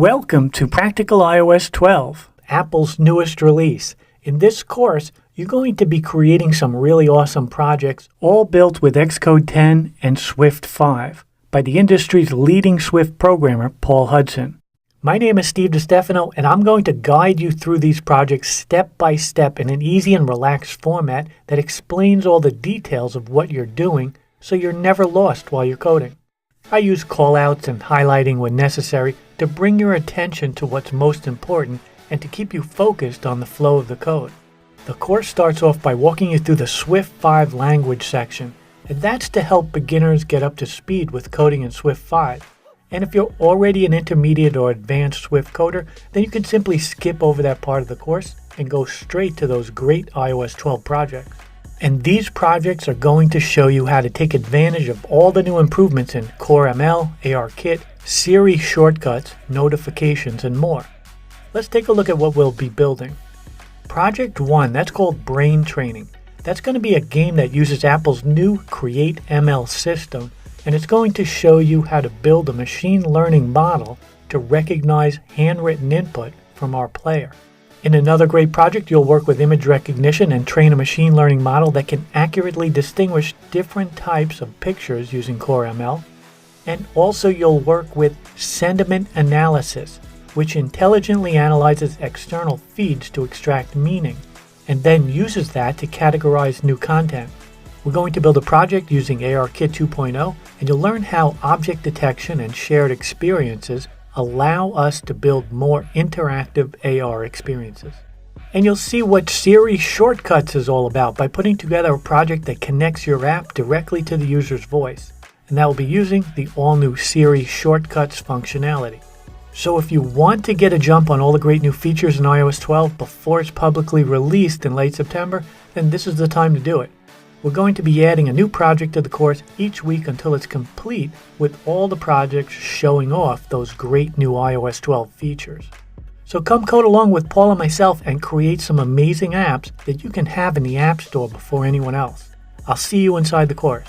Welcome to Practical iOS 12, Apple's newest release. In this course, you're going to be creating some really awesome projects, all built with Xcode 10 and Swift 5 by the industry's leading Swift programmer, Paul Hudson. My name is Steve DiStefano, and I'm going to guide you through these projects step by step in an easy and relaxed format that explains all the details of what you're doing so you're never lost while you're coding. I use callouts and highlighting when necessary to bring your attention to what's most important and to keep you focused on the flow of the code. The course starts off by walking you through the Swift 5 language section, and that's to help beginners get up to speed with coding in Swift 5. And if you're already an intermediate or advanced Swift coder, then you can simply skip over that part of the course and go straight to those great iOS 12 projects. And these projects are going to show you how to take advantage of all the new improvements in Core ML, ARKit, Siri shortcuts, notifications, and more. Let's take a look at what we'll be building. Project 1, that's called Brain Training. That's going to be a game that uses Apple's new Create ML system, and it's going to show you how to build a machine learning model to recognize handwritten input from our player. In another great project, you'll work with image recognition and train a machine learning model that can accurately distinguish different types of pictures using Core ML. And also you'll work with sentiment analysis, which intelligently analyzes external feeds to extract meaning, and then uses that to categorize new content. We're going to build a project using ARKit 2.0, and you'll learn how object detection and shared experiences allow us to build more interactive AR experiences. And you'll see what Siri shortcuts is all about by putting together a project that connects your app directly to the user's voice. And that will be using the all-new Siri shortcuts functionality. So if you want to get a jump on all the great new features in iOS 12 before it's publicly released in late September, then this is the time to do it. We're going to be adding a new project to the course each week until it's complete with all the projects showing off those great new iOS 12 features. So come code along with Paul and myself and create some amazing apps that you can have in the App Store before anyone else. I'll see you inside the course.